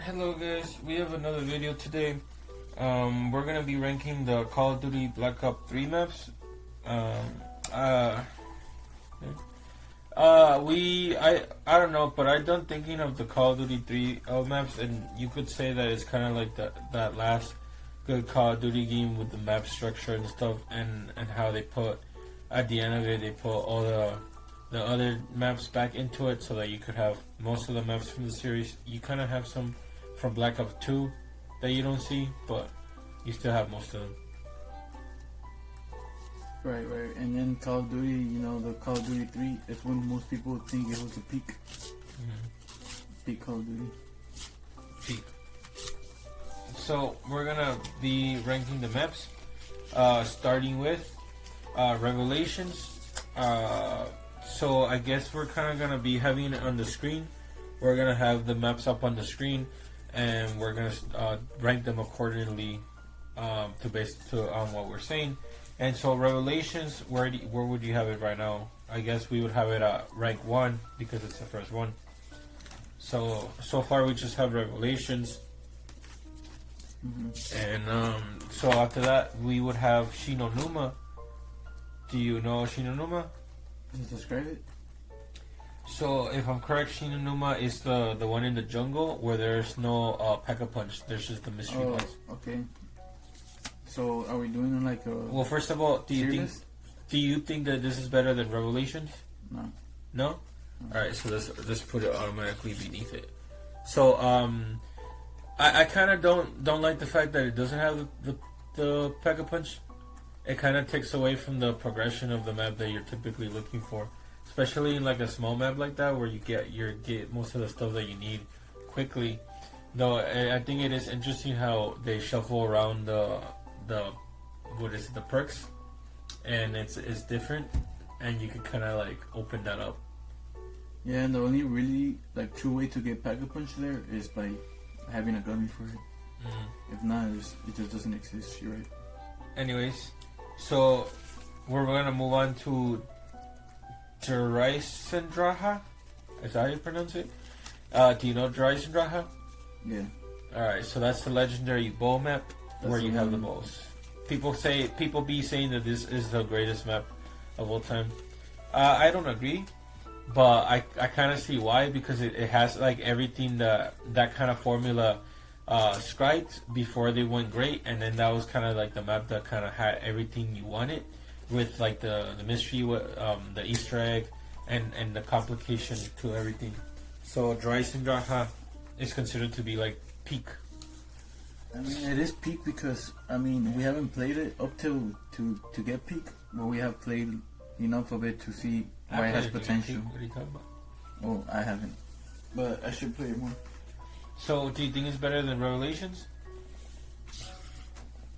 Hello guys, we have another video today. We're gonna be ranking the Call of Duty Black Ops 3 maps. I don't know, but I done thinking of the Call of Duty 3 maps, and you could say that it's kind of like that last good Call of Duty game with the map structure and stuff, and how they put at the end of it, they put all the other maps back into it, so that you could have most of the maps from the series. You kind of have some from Black Ops 2 that you don't see, but you still have most of them. Right. And then Call of Duty, the Call of Duty 3 is when most people think it was the peak. Peak Call of Duty. Peak. So we're gonna be ranking the maps, starting with Revelations. So I guess we're kind of gonna be having it on the screen. We're gonna have the maps up on the screen, and we're gonna rank them accordingly on what we're saying. And so Revelations, where would you have it right now? I guess we would have it at rank 1 because it's the first one. So far we just have Revelations. And so after that we would have Shinonuma. Do you know Shinonuma? Just describe it. So if I'm correct, Shinonuma is the one in the jungle where there's no Pack-a-Punch. There's just the mystery ones. Okay. So are we doing it like a... Well, first of all, do you think that this is better than Revelations? No. No? All right, so let's put it automatically beneath it. So I kind of don't like the fact that it doesn't have the Pack-a-Punch. It kind of takes away from the progression of the map that you're typically looking for, especially in like a small map like that where you get most of the stuff that you need quickly. Though I think it is interesting how they shuffle around the perks, and it's different, and you can kind of like open that up. Yeah, and the only really like true way to get Pack-a-Punch there is by having a gummy for it. If not, it just doesn't exist. You're right. Anyways, so we're gonna move on to Dreisendraha. Is that how you pronounce it? Do you know Dreisendraha? Yeah. Alright, so that's the legendary bow map where you have the bows. People be saying that this is the greatest map of all time. I don't agree, but I kind of see why, because it has like everything that kind of formula scribed before they went great, and then that was kind of like the map that kind of had everything you wanted, with like the mystery, the Easter egg, and the complication to everything. So Dreisendraha is considered to be like peak. I mean, it is peak because we haven't played it up to get peak, but we have played enough of it to see why it has potential. What are you talking about? Oh, I haven't, but I should play it more. So, do you think it's better than Revelations?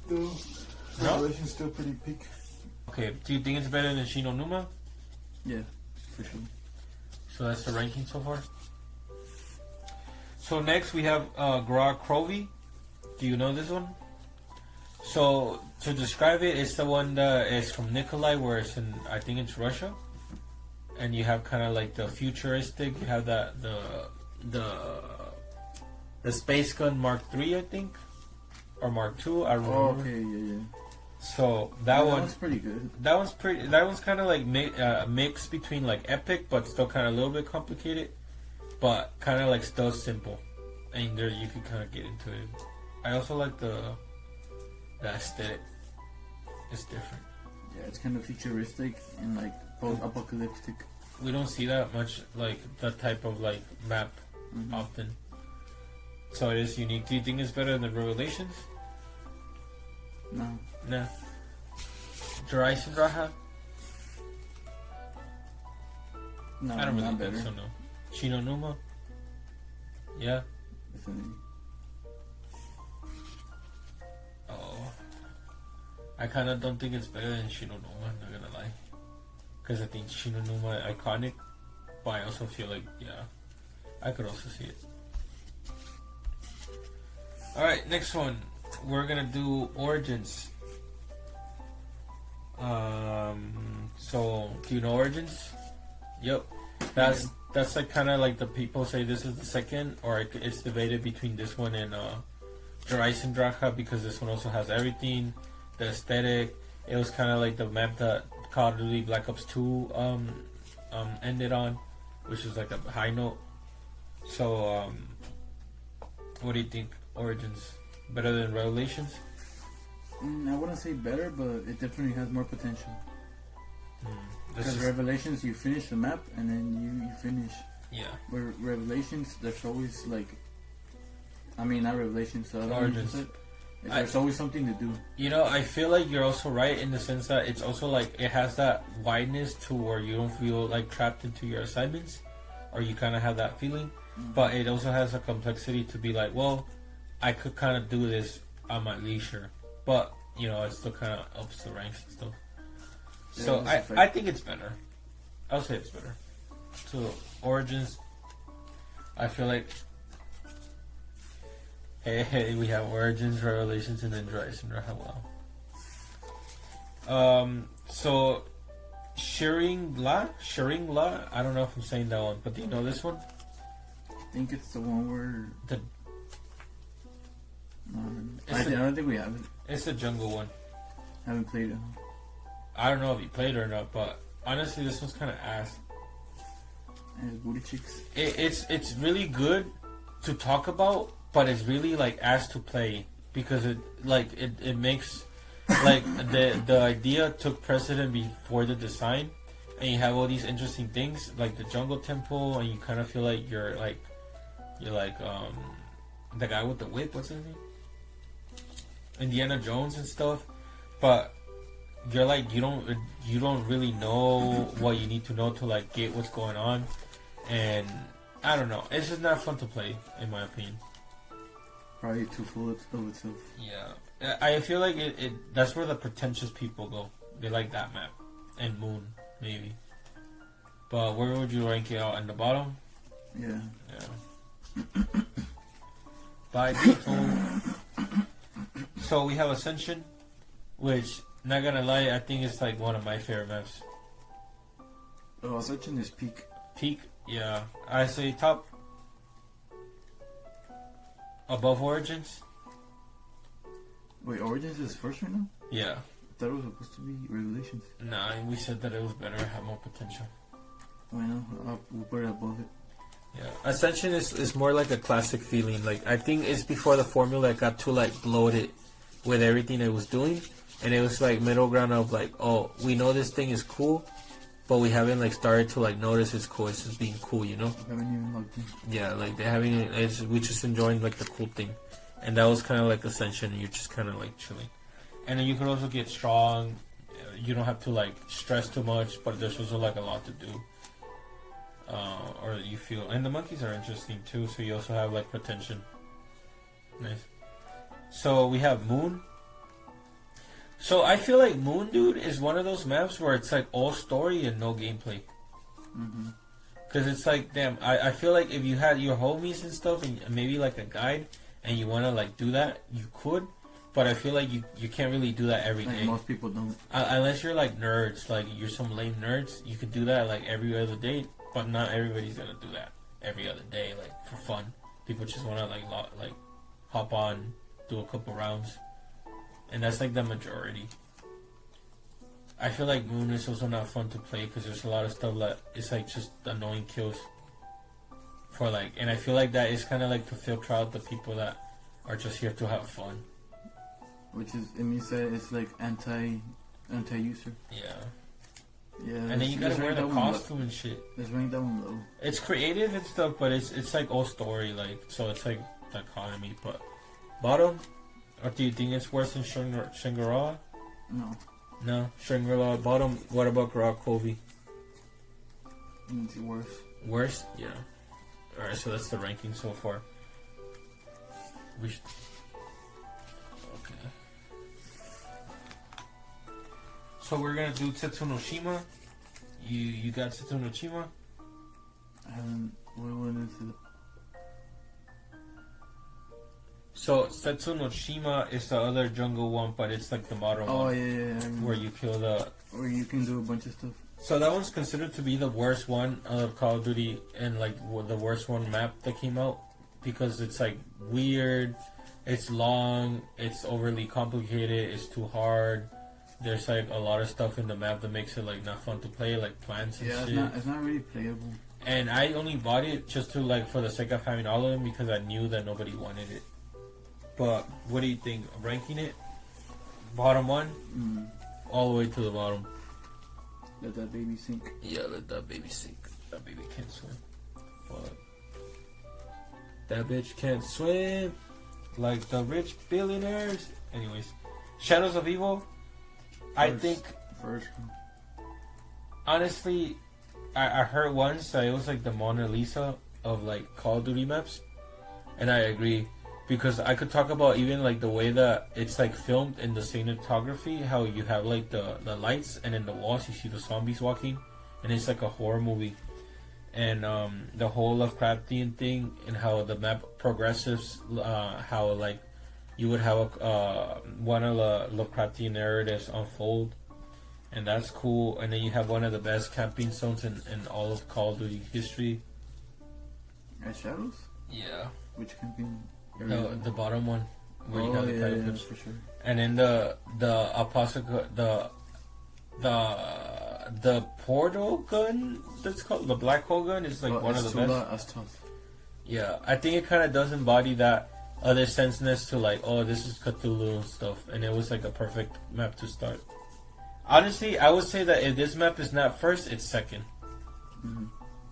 No, Revelations still pretty peak. Okay, do you think it's better than Shinonuma? Yeah, for sure. So that's the ranking so far. So next we have Gra Krovi. Do you know this one? So to describe it, it's the one that is from Nikolai, where it's in, I think it's Russia, and you have kind of like the futuristic. You have the space gun Mark III, I think, or Mark II. I remember. Oh, okay, yeah. So that one's pretty good. That one's kind of like mix between like epic, but still kind of a little bit complicated, but kind of like still simple, and there you can kind of get into it. I also like the aesthetic. It's different. Yeah, it's kind of futuristic and like post-apocalyptic. We don't see that much like that type of like map often. So it is unique. Do you think it's better than Revelations? No. Nah. Dreisendraha? No, I don't really not think better. so, no. Shinonuma? Yeah. Definitely. Oh. I kind of don't think it's better than Shinonuma, I'm not gonna lie. Because I think Shinonuma iconic, but I also feel like, yeah, I could also see it. Alright, next one. We're gonna do Origins. So, do you know Origins? Yep. That's that's like kind of like the people say this is the second, or it's debated between this one and Dreisendrache, because this one also has everything, the aesthetic. It was kind of like the map that Call of Duty Black Ops 2 ended on, which is like a high note. So, what do you think? Origins better than Revelations? I wouldn't say better, but it definitely has more potential. Because Revelations, you finish the map and then you finish. Yeah. Where Revelations, there's always like, I mean, not Revelations, Origins. There's always something to do. You know, I feel like you're also right in the sense that it's also like it has that wideness to where you don't feel like trapped into your assignments, or you kind of have that feeling. But it also has a complexity to be like, well, I could kind of do this on my leisure, but you know, it still kind of ups the ranks and stuff. So I think it's better. I'll say it's better. So Origins, I feel like, hey, we have Origins, Revelations, and then Dreisendrache. Wow. So Shurringla, I don't know if I'm saying that one, but do you know this one? I think it's the one where I don't think we have it. It's the jungle one. Haven't played it. I don't know if you played it or not, but honestly, this one's kind of ass. And booty cheeks. It's really good to talk about, but it's really like ass to play, because it makes like the idea took precedent before the design, and you have all these interesting things like the jungle temple, and you kind of feel like you're like the guy with the whip. What's his name? Indiana Jones and stuff, but you're like you don't really know what you need to know to like get what's going on, and I don't know. It's just not fun to play, in my opinion. Probably too full of itself. Yeah, I feel like it that's where the pretentious people go. They like that map and Moon maybe, but where would you rank it out? In the bottom? Yeah. By default. So we have Ascension, which, not gonna lie, I think it's like one of my favorite maps. Oh, Ascension is peak. Peak, yeah. I say top. Above Origins. Wait, Origins is first right now? Yeah. I thought it was supposed to be Revelations. Nah, we said that it was better, had more potential. Oh, I know. We'll put it above it. Yeah, Ascension is more like a classic feeling. Like, I think it's before the formula got too like bloated with everything it was doing, and it was like middle ground of like, oh, we know this thing is cool, but we haven't like started to like notice it's cool. It's just being cool, you know? We haven't even logged in. Yeah, like we just enjoying like the cool thing, and that was kind of like Ascension. And you're just kind of like chilling, and then you could also get strong. You don't have to like stress too much, but there's also like a lot to do. Or you feel, and the monkeys are interesting too. So you also have like pretension. Nice. So we have Moon. So I feel like Moon, dude, is one of those maps where it's like all story and no gameplay. Because it's like, damn, I feel like if you had your homies and stuff and maybe like a guide and you want to like do that, you could. But I feel like you can't really do that every day. Most people don't. Unless you're like nerds, like you're some lame nerds, you could do that like every other day. But not everybody's gonna do that every other day, like for fun. People just wanna like hop on, do a couple rounds, and that's like the majority. I feel like Moon is also not fun to play because there's a lot of stuff that it's like just annoying kills. For like, and I feel like that is kind of like to filter out the people that are just here to have fun. Which is, it means that it's like anti-user. Yeah. Yeah, and then you gotta wear the costume and shit. Let's rank that one low. It's creative and stuff, but it's like all story, like, so it's like dichotomy. But bottom, or do you think it's worse than Shangri-La? No, Shangri-La bottom. What about Grok Kobe? It's worse. Worse? Yeah. All right, so that's the ranking so far. We should. Okay. So we're gonna do Setsu no Shima. You got Setsu no Shima? I haven't. What is it? So Setsu no Shima is the other jungle one, but it's like the modern one. Oh yeah. Where you kill the. Or you can do a bunch of stuff. So that one's considered to be the worst one of Call of Duty and like the worst one map that came out because it's like weird, it's long, it's overly complicated, it's too hard. There's like a lot of stuff in the map that makes it like not fun to play, like plants and shit. It's not really playable. And I only bought it just to like for the sake of having all of them because I knew that nobody wanted it. But what do you think? Ranking it, bottom one, all the way to the bottom. Let that baby sink. Yeah, let that baby sink. That baby can't swim. Fuck. That bitch can't swim like the rich billionaires. Anyways, Shadows of Evil. I think first. Honestly, I heard once that it was like the Mona Lisa of like Call of Duty maps, and I agree because I could talk about even like the way that it's like filmed in the cinematography, how you have like the lights and in the walls you see the zombies walking, and it's like a horror movie, and the whole Lovecraftian thing and how the map progresses, how like you would have one of the Lovecraftian narratives unfold. And that's cool. And then you have one of the best camping zones in all of Call of Duty history. At Shadows? Yeah. Which camping? The bottom one. Where you have the title page. For sure. And then the portal gun that's called the black hole gun is like one of the best. That's tough. Yeah, I think it kind of does embody that other senseness to like, oh, this is Cthulhu and stuff, and it was like a perfect map to start. Honestly, I would say that if this map is not first, it's second. Mm-hmm.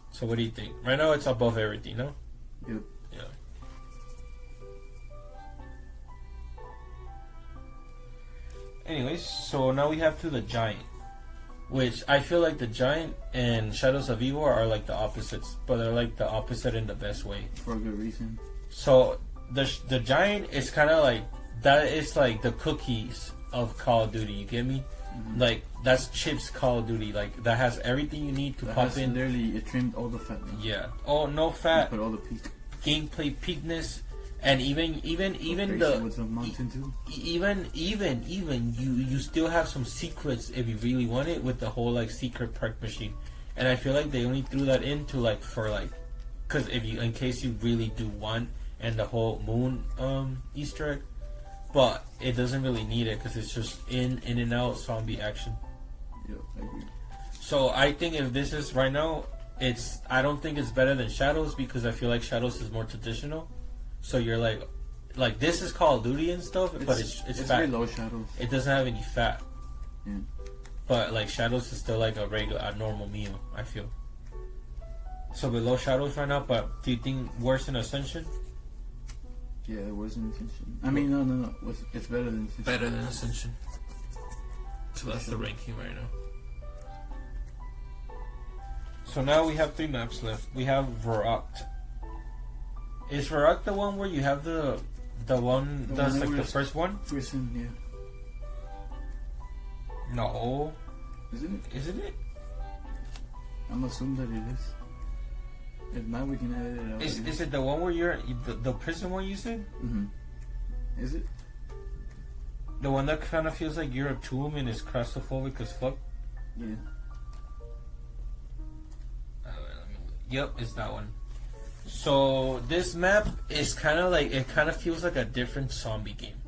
So what do you think? Right now, it's above everything, no? Yep. Yeah. Anyways, so now we have to the Giant, which I feel like the Giant and Shadows of Evil are like the opposites, but they're like the opposite in the best way. For a good reason. So the Giant is kind of like that. Is like the cookies of Call of Duty. You get me? Mm-hmm. Like that's Chips Call of Duty. Like that has everything you need to pop in. Literally, it trimmed all the fat. Yeah. Oh, no fat. Put all the peak. Gameplay peakness, and even the even you still have some secrets if you really want it with the whole like secret perk machine, and I feel like they only threw that into like for like, cause if you in case you really do want and the whole moon Easter egg. But it doesn't really need it because it's just in and out zombie action. Yeah, I agree. So I think if this is right now, I don't think it's better than Shadows because I feel like Shadows is more traditional. So you're like this is Call of Duty and stuff, but it's fat. Very low Shadows. It doesn't have any fat. Yeah. But like Shadows is still like a normal meal. I feel. So below Shadows right now, but do you think worse than Ascension? Yeah, it wasn't Ascension. I mean, no. It's better than Ascension. Better than Ascension. So that's the ranking right now. So now we have 3 maps left. We have Verrückt. Is Verrückt the one where you have the one that's like the first one? Prison, yeah. No. Isn't it? I'm assuming that it is. If not, we can edit it out. Is it the one where you're the prison one you said? Mm-hmm. Is it? The one that kind of feels like you're a tomb and is claustrophobic as fuck? Yeah. Yep, it's that one. So this map is kind of like, it kind of feels like a different zombie game.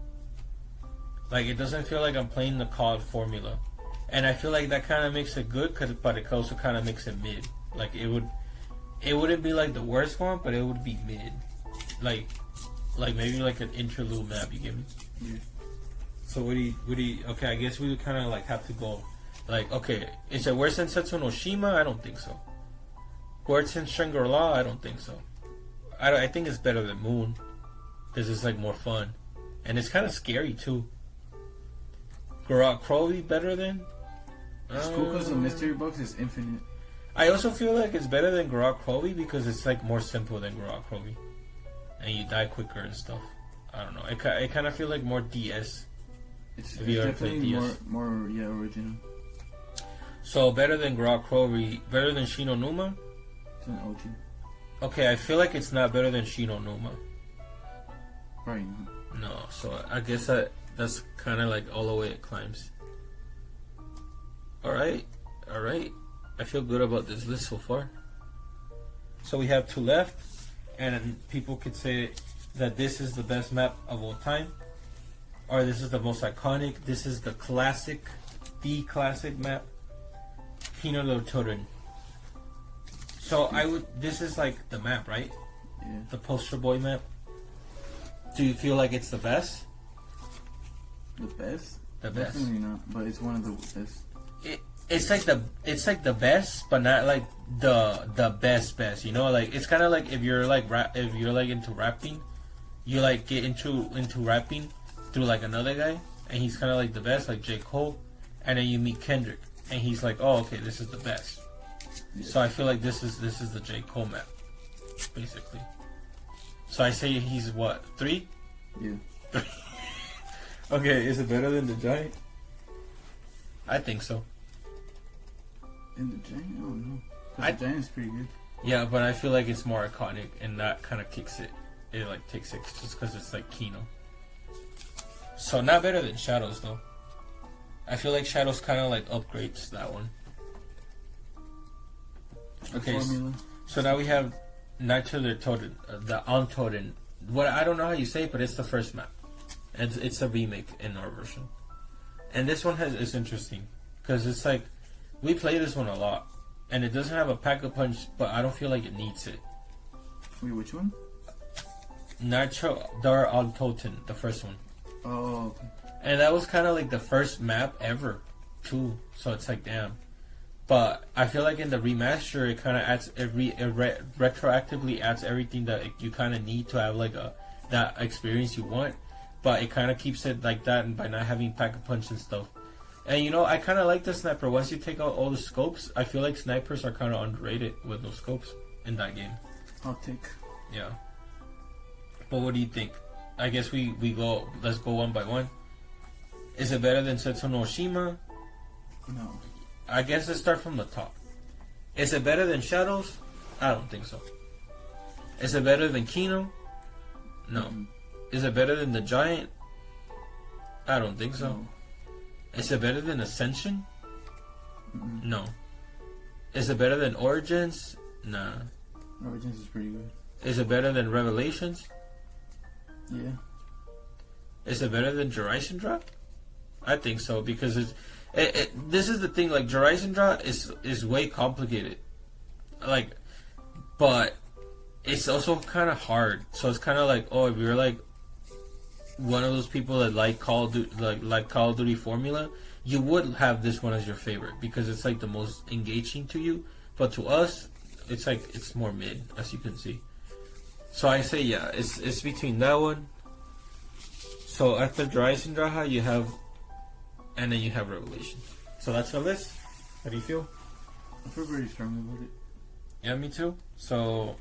Like it doesn't feel like I'm playing the COD formula. And I feel like that kind of makes it good, but it also kind of makes it mid. Like it wouldn't be like the worst one, but it would be mid. Like maybe like an interlude map, you get me? Yeah. So what do you okay, I guess we would kind of like have to go like, okay, is it worse than Setsu no Shima? I don't think so. Worse than Shangri-La? I don't think so. I think it's better than Moon. This is like more fun. And it's kind of scary too. Gorok Crowley better than? It's cool because the mystery box is infinite. I also feel like it's better than Gorok Crowley because it's like more simple than Gorok Crowley. And you die quicker and stuff. I don't know. I kind of feel like more DS. It's definitely more original. So better than Gorok Crowley, better than Shino Numa? It's an OG. Okay, I feel like it's not better than Shino Numa. Probably not. No, so I guess that's kind of like all the way it climbs. Alright. I feel good about this list so far. So we have two left, and people could say that this is the best map of all time, or this is the most iconic. This is the classic map, Kino del Torin. So this is like the map, right? Yeah. The poster boy map. Do you feel like it's the best? The best? The best. Definitely not, but it's one of the best. It's like the best, but not like the best. You know, like it's kind of like if you're like into rapping, you like get into rapping through like another guy, and he's kind of like the best, like J. Cole, and then you meet Kendrick, and he's like, oh, okay, this is the best. Yeah. So I feel like this is the J. Cole map, basically. So I say he's what, 3? Yeah. Okay, is it better than the Giant? I think so. In the Giant, I don't know. The Giant's pretty good. Yeah, but I feel like it's more iconic, and that kind of kicks it. It like takes it just because it's like Kino. So not better than Shadows though. I feel like Shadows kind of like upgrades that one. Okay, so now we have Night to the Toten, the Untoten. What I don't know how you say it, but it's the first map. It's a remake in our version, and this one is interesting because it's like we play this one a lot, and it doesn't have a pack-a-punch, but I don't feel like it needs it. Wait, which one? Nitro Dar Untoten, the first one. Oh, okay. And that was kind of like the first map ever, too. So it's like, damn. But I feel like in the remaster, it kind of adds retroactively adds everything that you kind of need to have like that experience you want. But it kind of keeps it like that, and by not having pack-a-punch and stuff. And you know, I kind of like the sniper. Once you take out all the scopes, I feel like snipers are kind of underrated with those scopes in that game. I'll take. Yeah. But what do you think? I guess we go. Let's go one by one. Is it better than Setsu no Shima? No. I guess let's start from the top. Is it better than Shadows? I don't think so. Is it better than Kino? No. Mm-hmm. Is it better than the Giant? I don't think so. No. Is it better than Ascension? Mm-hmm. No. Is it better than Origins? Nah. Origins is pretty good. Is it better than Revelations? Yeah. Is it better than Horizon Drop? I think so, because this is the thing, like Horizon Drop is way complicated. Like, but it's also kind of hard. So it's kind of like, oh, if you're like one of those people that like Call of Duty, like Call of Duty formula, you would have this one as your favorite because it's like the most engaging to you. But to us, it's like it's more mid, as you can see. So I say yeah, it's between that one. So after Horizon Draha, you have, and then you have Revelation. So that's the list. How do you feel? I feel very strongly about it. Yeah, me too. So,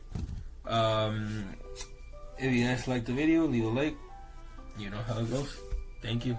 if you guys like the video, leave a like. You know how it goes. Thank you.